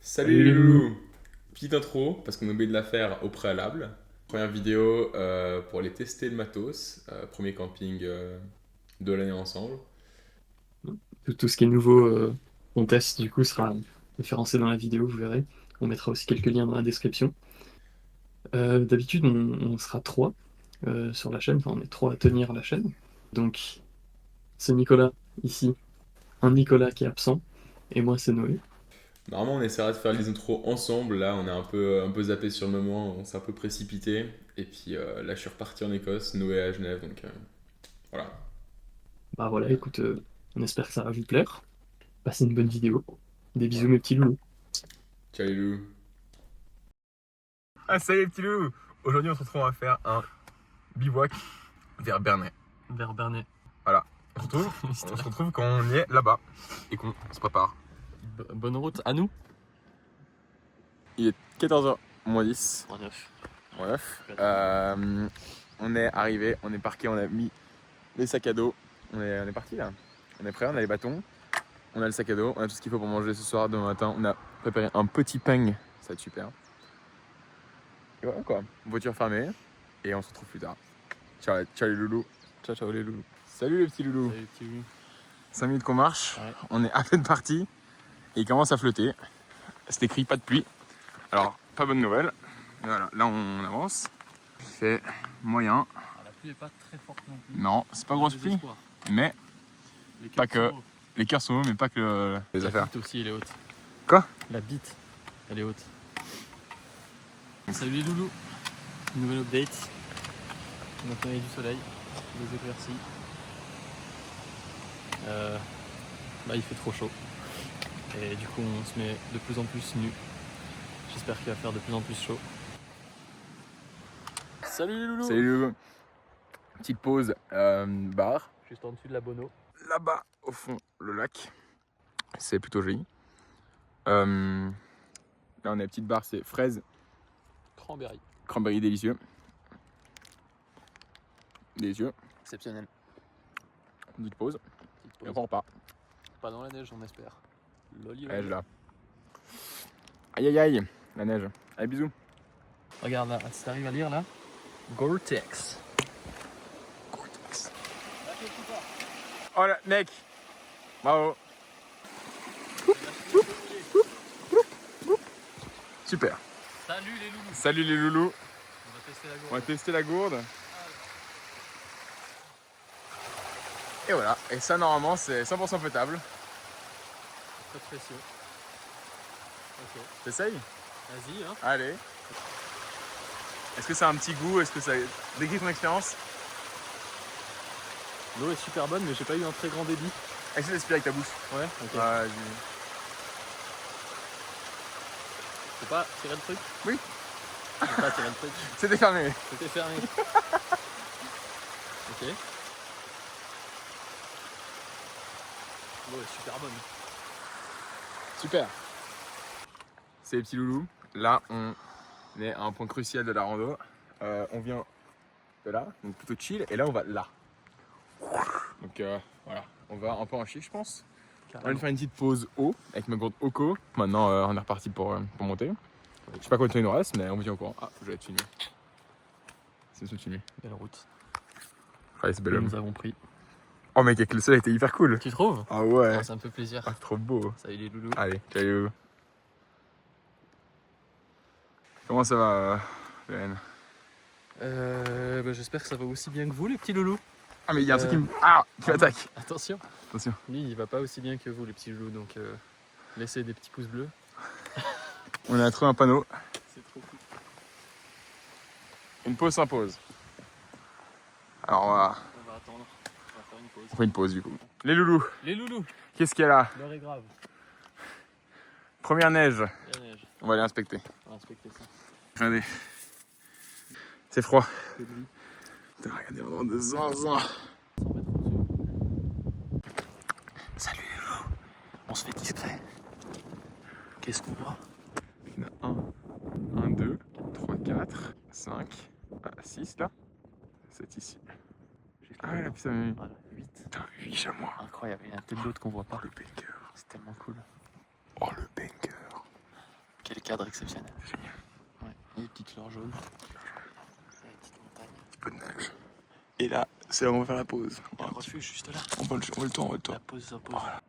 Salut Salut les les loulous. loulous. Petite intro, parce qu'on a oublié de la faire au préalable. Première vidéo pour aller tester le matos. Premier camping de l'année ensemble. Tout ce qui est nouveau, on teste du coup sera référencé dans la vidéo, vous verrez. On mettra aussi quelques liens dans la description. D'habitude, on sera trois sur la chaîne, enfin on est trois à tenir la chaîne. Donc c'est Nicolas ici, un Nicolas qui est absent, et moi c'est Noé. Normalement on essaiera de faire les intros ensemble. Là on est un peu zappé sur le moment, on s'est un peu précipité. Et puis là je suis reparti en Écosse, Noé à Genève, donc voilà. Bah voilà, écoute, on espère que ça va vous plaire. Passez une bonne vidéo. Des bisous Voilà. mes petits loulous. Ciao les loulous. Ah salut les petits loulous. Aujourd'hui on se retrouve à faire un bivouac vers Bernay. Vers Bernay. Voilà. On se retrouve quand on est là-bas et qu'on se prépare. Bonne route à nous. Il est 14h moins 10. En neuf. Bref, on est arrivé, on est parqué, on a mis les sacs à dos. On est parti là. On est prêt, on a les bâtons, on a le sac à dos, on a tout ce qu'il faut pour manger ce soir, demain matin. On a préparé un petit pain, ça va être super. Et voilà quoi, voiture fermée et on se retrouve plus tard. Ciao, ciao les loulous. Ciao, ciao les loulous. Salut les petits loulous. Salut les petits loulous. 5 minutes qu'on marche, Ouais. on est à peine parti et il commence à flotter. C'est écrit pas de pluie. Alors, pas bonne nouvelle. Mais voilà, là on avance. Il fait moyen. La pluie est pas très forte non plus. Non, c'est pas grosse pluie, mais pas que. Les cœurs sont hauts, mais pas que les affaires. La bite aussi, elle est haute. Quoi? La bite, elle est haute. Salut les loulous. Nouvelle update. Maintenant il y a du soleil, des éclaircies. Là il fait trop chaud. Et du coup on se met de plus en plus nu. J'espère qu'il va faire de plus en plus chaud. Salut les loulous. Salut Loulou. Petite pause bar. Juste en dessus de la Bono. Là-bas, au fond, le lac. C'est plutôt joli. Là, on a une petite barre, c'est fraises, Cranberry. cranberry délicieux. Délicieux. Exceptionnel. Petite pause. Petite Et pause. après, on repart. Pas dans la neige on espère. Loli, Neige là. Aïe aïe aïe, la neige. Allez, bisous. Regarde là, si t'arrives à lire là. Gore-Tex. Oh là, mec. Bravo. Super. Salut les loulous. Salut les loulous. On va tester la On va gourde. tester la gourde. Et voilà. Et ça, normalement, c'est 100% potable. Pas de pression. Ok. T'essayes? Vas-y hein. Allez. Est-ce que ça a un petit goût? Est-ce que ça décrit ton expérience? L'eau est super bonne mais j'ai pas eu un très grand débit. Essaye d'aspirer avec ta bouche. Ouais, ok. Ouais, Faut pas tirer le truc? Oui. Faut pas tirer le truc. c'était fermé. C'était fermé. Ok. L'eau est super bonne. Super. C'est les petits loulous. Là, on est à un point crucial de la rando. On vient de là, donc plutôt chill. Et là, on va là. Donc voilà, on va un peu en chier, je pense. On va aller faire une petite pause eau avec ma gourde Oko. Maintenant, on est reparti pour monter. Je sais pas combien de temps il nous reste, mais on vous tient au courant. Ah, je vais être filmé. C'est une filmé. Belle route. Allez, c'est bel Que homme. nous avons pris. Oh mec, avec le soleil, était hyper cool. Tu trouves? Ah ouais. Oh, ça me fait plaisir. Ah, c'est trop beau. Salut les loulous. Allez, ciao. Comment ça va, Hélène? J'espère que ça va aussi bien que vous les petits loulous. Ah mais il y a un truc qui me... Ah, qui m'attaque. Attention. Attention. Lui il va pas aussi bien que vous les petits loulous donc laissez des petits pouces bleus. On a trouvé un panneau. C'est trop cool. Une pause s'impose. Alors on va On va attendre. On va faire une pause. on fait une pause du coup. Les loulous, Les loulous, qu'est-ce qu'il y a là? l'heure est grave. Première neige. Il y a neige. On va aller inspecter. On va inspecter ça. Regardez. C'est froid. Que de lui. Putain, regardez l'endroit de zinzin. 100 mètres au-dessus. Salut les loulous. On se fait discret. Qu'est-ce qu'on voit? Il y en a 1, 2, 3, 4, 5, 6 là. 7 ici. Ah ouais, là, putain, Voilà, 8. putain, 8 chamois. Incroyable, il y a peut-être d'autres qu'on voit pas. Le banger. C'est tellement cool. Oh, le banger. Quel cadre exceptionnel. Ouais. Et les petites fleurs jaunes. Et les petites montagnes. Un peu de neige. Et là, c'est là où on va faire la pause. Il y a un refuge juste là. On va le tour. La pause s'impose. Voilà.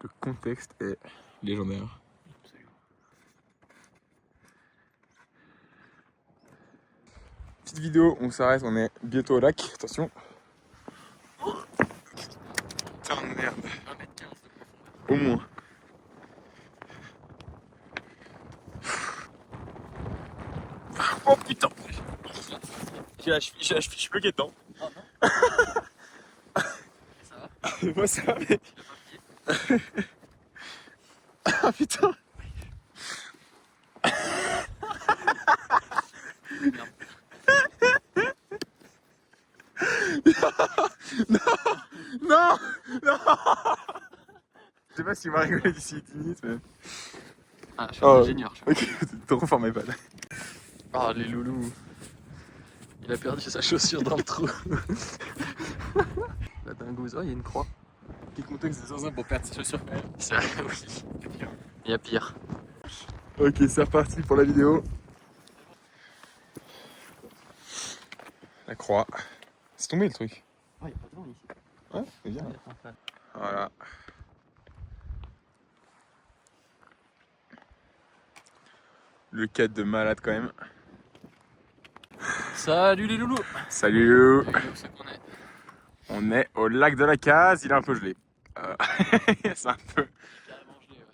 Le contexte est légendaire. Absolument. Petite vidéo, on s'arrête, on est bientôt au lac. Attention. Putain de merde. Au moins. Oh putain. J'ai la cheville, je suis bloqué dedans. Ça va? Moi ça va, mais. Ah putain. Non. Je sais pas si on va rigoler d'ici 10 minutes, mais. Ah, je suis un ingénieur. Ok, t'es trop fort, mes balles. Ah, les loulous. Il a perdu sa chaussure dans le trou. La dingouze. Oh, il y a une croix. Quel contexte de zinzin pour perdre ses chaussures quand même. C'est vrai, oui. Il y a pire. Ok, c'est reparti pour la vidéo. La croix. C'est tombé le truc. Oh, il n'y a pas de vent ici. Ouais, c'est bien. Voilà. Le cadre de malade quand même. Salut les loulous. Salut. Où c'est qu'on est? On est au lac de la Case, il est un peu gelé. C'est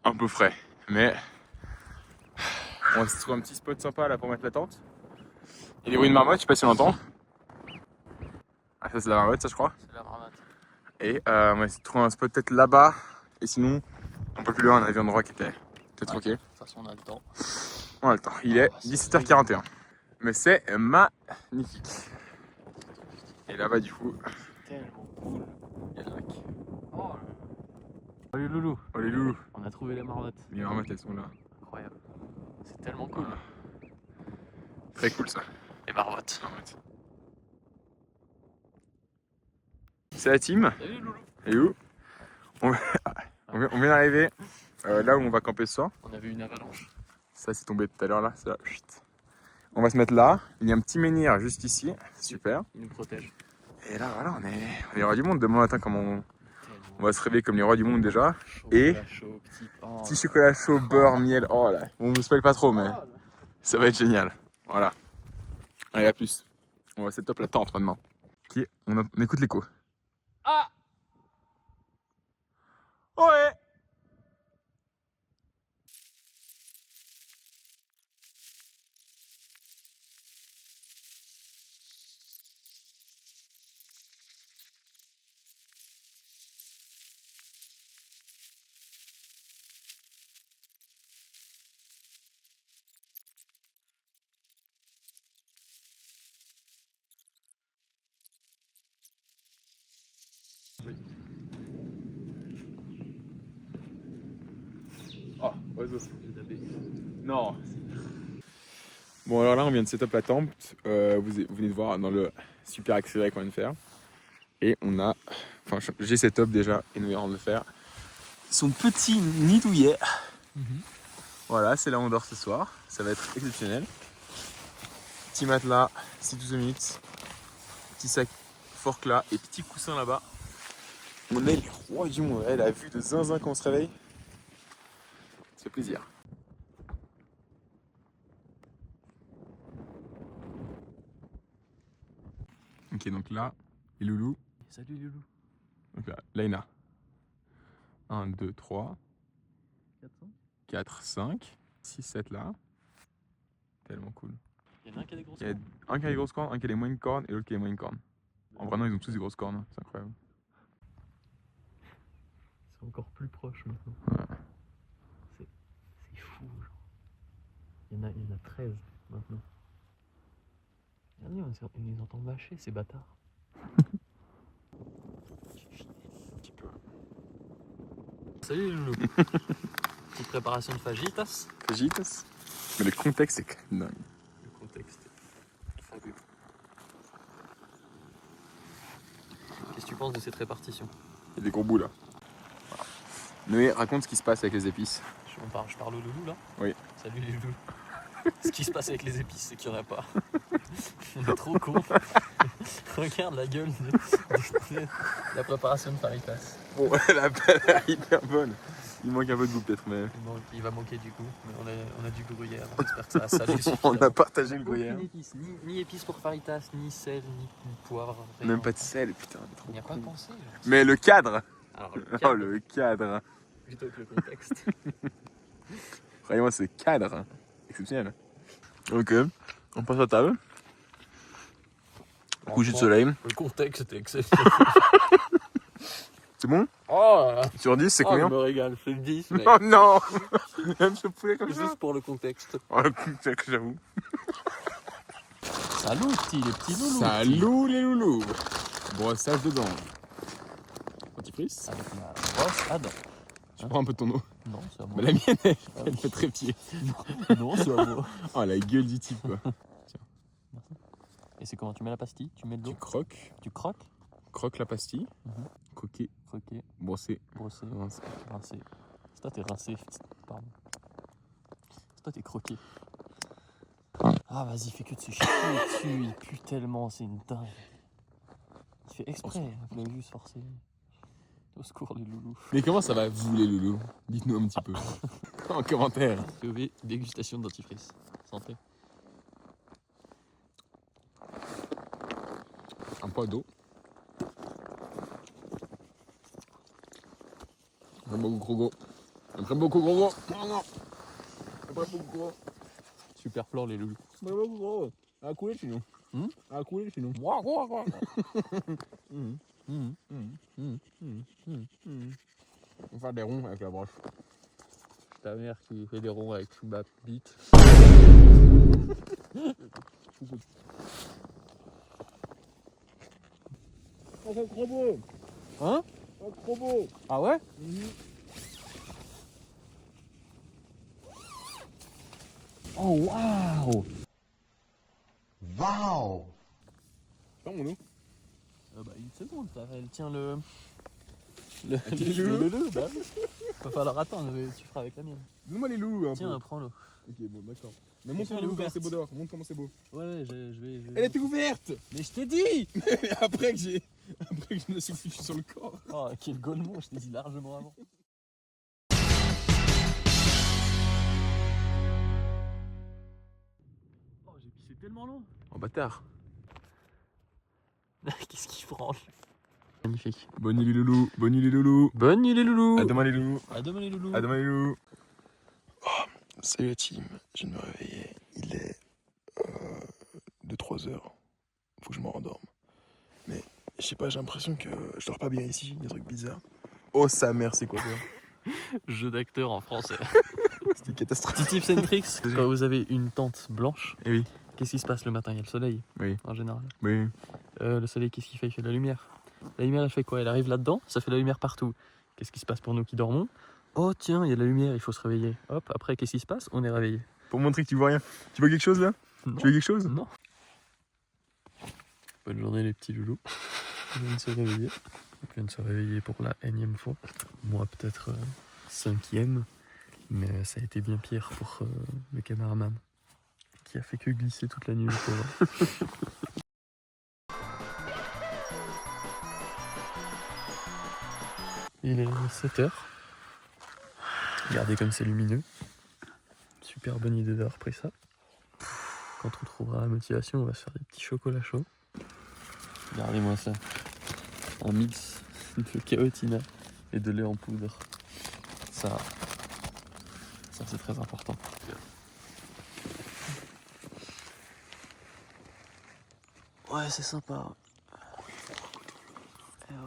un peu frais. Mais on va se trouver un petit spot sympa là pour mettre la tente. Il y a des bruits de marmotte, je sais pas si on entend. Ah ça c'est la marmotte ça je crois. C'est la marmotte. Et on va essayer de trouver un spot peut-être là-bas. Et sinon, un peu plus loin on a vu un endroit qui était peut-être ok. De toute façon on a le temps. On a le temps, il est 17h41. Mais c'est magnifique. Et là-bas du coup, Tellement cool. Il y a le lac. Oh les loulous. oh les loups, On a trouvé les marmottes. les marmottes elles sont là. Incroyable. C'est tellement cool. Voilà. Très cool ça. Les marmottes. C'est la team. Salut les loulous. Et où on vient d'arriver là où on va camper ce soir. On a vu une avalanche. Ça c'est tombé tout à l'heure là, c'est là. Chut. On va se mettre là. Il y a un petit menhir juste ici. Super. Il nous protège. Et là voilà, on est les rois du monde. Demain matin comment on Tellement va se réveiller comme les rois du monde déjà. chocolat Et chaud, petit pain. petit chocolat chaud, beurre, miel. Oh là. On ne spoil pas trop mais ça va être génial. Voilà. Allez à plus. On va set up la tente maintenant. Ok, on écoute l'écho. Ah! Ouais. Oh, oiseau. Non. Bon alors là on vient de setup la tente, vous venez de voir dans le super accéléré qu'on vient de faire. Et on a, enfin j'ai setup déjà et nous allons le faire. Son petit nid douillet. Voilà, c'est là où on dort ce soir, ça va être exceptionnel. Petit matelas, 6-12 minutes, petit sac fork là et petit coussin là-bas. On est les rois du monde, la vue de zinzin quand on se réveille. Ça fait plaisir. Ok, donc là, les loulous. Salut les loulous. Donc là, il y en a 1, 2, 3, 400. 4, 5, 6, 7 là. Tellement cool. Il y en a un qui a des grosses Il y a cornes. un qui a des grosses cornes, un qui a des moyennes cornes et l'autre qui a des moyennes cornes. En vrai, non, ils ont tous des grosses cornes, hein. C'est incroyable. C'est encore plus proche maintenant. Ouais. C'est fou. Genre. Il y en a 13 maintenant. Regardez, on les entend mâcher ces bâtards. Un petit peu. Salut les loulous. Petite préparation de fajitas. Fajitas. Mais le contexte est quand même dingue. Le contexte est fabuleux. Qu'est-ce que tu penses de cette répartition? Il y a des gros bouts là. Noé, raconte ce qui se passe avec les épices. Je parle aux loulous là? Oui. Salut les loulous. Ce qui se passe avec les épices, c'est qu'il n'y en a pas. On est trop cons. Regarde la gueule de la préparation de faritas. Bon, la pelle est hyper bonne. Il manque un peu de goût peut-être, mais... Il va manquer du goût, mais on a du gruyère. J'espère que ça va salir suffisamment. On a partagé le gruyère. Aucune épice, ni épices pour faritas, ni sel, ni poivre. Rien. Même pas de sel, putain, on est trop On n'y a pas con. pensé. Genre. Mais le cadre. Alors, le Oh, cadre, le cadre. plutôt que le contexte. Croyez-moi, ce cadre. Exceptionnel. Ok, on passe à table. Coucher de soleil. Le contexte était exceptionnel. C'est bon? Oh là là. Sur 10, c'est Je combien? me régale, c'est le 10, mec. Oh non. Même ce poulet comme ça. Juste pour le contexte. Oh, le contexte, j'avoue. Salut les petits loulous. Salut les loulous. Brossage de dents. Dentifrice. Avec ma brosse à dents. Tu prends un peu de ton eau. Non, c'est à moi. Mais la mienne, elle fait trépied. Non, c'est à moi. Oh, la gueule du type, quoi. Et c'est comment tu mets la pastille? Tu mets de Tu l'eau? croques. Tu croques? Croque la pastille. Mhm. Croquer. Croquer, Brosser. brosser, Rincer. rincer. C'est toi t'es rincé, pardon. C'est toi t'es croqué. Ah vas-y, fais que de se chier dessus, il pue tellement, c'est une dingue. Il fait exprès, il a juste forcé. Au secours les loulous. Mais comment ça va, vous les loulous? Dites-nous un petit peu. En commentaire. POV, dégustation de dentifrice. Santé. Un pot d'eau. J'aime beaucoup Krogo. J'aime beaucoup Krogo. Non, non. J'aime beaucoup Krogo. Super fort les loulous. J'aime beaucoup Krogo. À couler chez nous. À couler chez nous. On va faire des ronds avec la broche. Ta mère qui fait des ronds avec ma bite. Oh, c'est trop beau. Hein? Oh, trop beau. Ah ouais? Oh waouh! Wow! C'est pas mon eau. Bah une seconde, elle tient le loulous. bah oui. Va falloir attendre, tu feras avec la mienne. Donne-moi les loulous un peu. Tiens, prends-le. Ok, bon, d'accord. Mais montre Elle est comment ouverte. c'est beau dehors. Montre comment c'est beau. Ouais, je vais. Elle était ouverte. Mais je t'ai dit! Après que je me suis foutu sur le corps. Oh, quel golemon, je t'ai dit largement avant. Oh, j'ai pissé tellement long. Oh bâtard. Qu'est-ce qu'il branle? Magnifique. Bonne nuit les loulous. Bonne nuit les loulous. Bonne nuit les loulous! À demain les loulous. À demain les loulous! À demain les loulous. Oh, salut la team. Je viens de me réveiller. Il est 2-3 heures. Faut que je me rendorme. Mais je sais pas, j'ai l'impression que je dors pas bien ici. Il y a des trucs bizarres. Oh sa mère, c'est quoi ça? Jeu d'acteur en français. C'était catastrophique. Petit tips and tricks, quand vous avez une tente blanche, Eh oui. qu'est-ce qui se passe le matin? Il y a le soleil, Oui. en général. Oui. Le soleil, qu'est-ce qu'il fait? Il fait de la lumière. La lumière, elle fait quoi? Elle arrive là-dedans, ça fait de la lumière partout. Qu'est-ce qui se passe pour nous qui dormons? Oh tiens, il y a de la lumière, il faut se réveiller. Hop, après, qu'est-ce qui se passe? On est réveillé. Pour montrer que tu vois rien. Tu vois quelque chose là? Non. Tu vois quelque chose? Non. Bonne journée les petits loulous. On vient de se réveiller. On vient de se réveiller pour la énième fois. Moi peut-être 5e. Mais ça a été bien pire pour le caméraman. Qui a fait que glisser toute la nuit, le pauvre. Il est 7h. Regardez comme c'est lumineux. Super bonne idée d'avoir pris ça. Quand on trouvera la motivation, on va se faire des petits chocolats chauds. Regardez-moi ça. Un mix de caotina et de lait en poudre. Ça c'est très important. Ouais, c'est sympa. Eh ouais.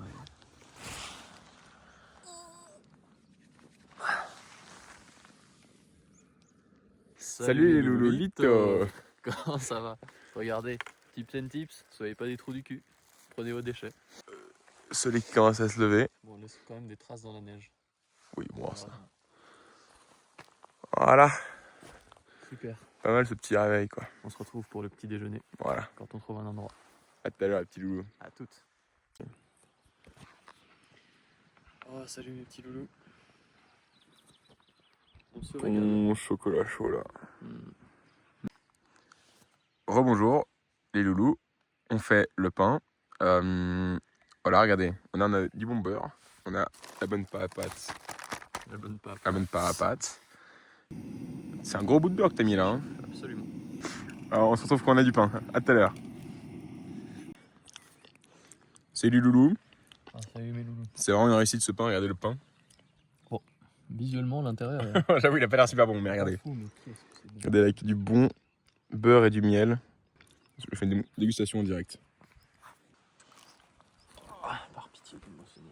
Salut les loulolitos. Comment ça va? Regardez, tips and tips, soyez pas des trous du cul. Prenez vos déchets. Soleil qui commence à se lever. Bon, on laisse quand même des traces dans la neige. Oui, bon ça. Voilà. Super. Pas mal ce petit réveil quoi. On se retrouve pour le petit déjeuner Voilà. quand on trouve un endroit. À tout à l'heure les petits loulous. À toutes. Oh, salut mes petits loulous. On se régale. Bon chocolat chaud là. Rebonjour les loulous, on fait le pain. Voilà, regardez, on a du bon beurre, on a la bonne pâte à pâte. La bonne pape. La bonne pâte à pâte. C'est un gros bout de beurre que t'as mis là. Hein. Absolument. Alors on se retrouve quand on a du pain. À tout à l'heure. Salut loulou. Ah, salut mes loulous. C'est vraiment une réussite ce pain, regardez le pain. Visuellement, l'intérieur. J'avoue, il a pas l'air super bon, mais regardez. Fou, mais qu'est-ce que c'est bon. Regardez avec du bon beurre et du miel. Je fais une dégustation en direct. Ah, par pitié, donne-moi ce nom.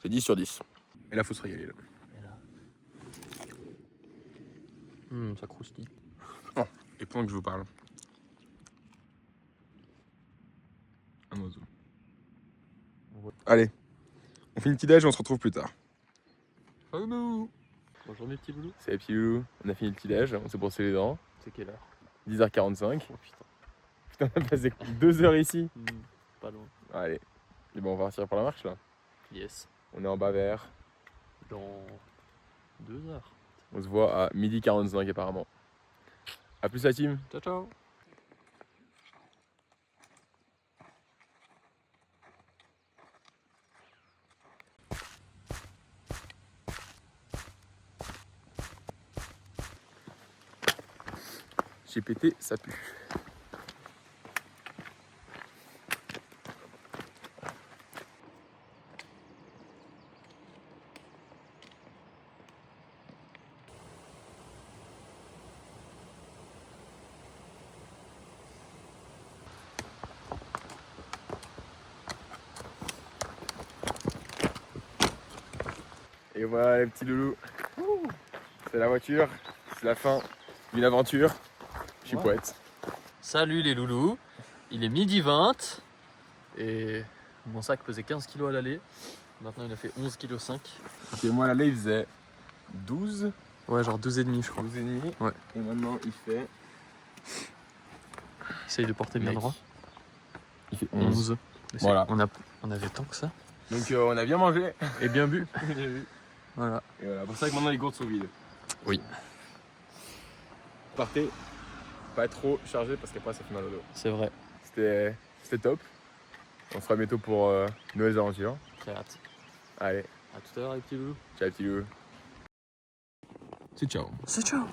C'est 10 sur 10. Et là, faut se régaler là. Et là. Ça croustille. Oh, et pendant que je vous parle. Un oiseau. Allez, on fait une petite déj et on se retrouve plus tard. Bonjour mes petits loulous. C'est les petits loulous, on a fini le petit déj, on s'est brossé les dents. C'est quelle heure? 10h45. Oh putain. Putain, on a passé 2 heures ici. Pas loin. Allez, et bon, on va partir pour la marche là. Yes. On est en bas vers. Dans 2 heures. On se voit à 12h45 apparemment. A plus la team. Ciao ciao. J'ai pété, ça pue. Et voilà les petits loulous. C'est la voiture, c'est la fin d'une aventure. Je suis poète. Salut les loulous. Il est 12h20 et mon sac pesait 15 kg à l'aller. Maintenant il a fait 11,5 kg. Et moi l'aller il faisait 12, Ouais, genre 12,5 je crois. 12,5. Ouais. Et maintenant il fait. Essaye de porter bien Mec, droit. Il fait 11. 11. Mais Voilà. On avait tant que ça. Donc on a bien mangé. Et bien bu. J'ai vu. Voilà. Et voilà, pour ça que maintenant les gourdes sont vides. Oui. Partez pas trop chargé parce qu'après ça fait mal au dos. C'est vrai. C'était top. On se fera bientôt pour nouvelles aventures. Très hâte. Allez, À tout à l'heure les petits loulous. ciao petit loup. C'est ciao. C'est ciao.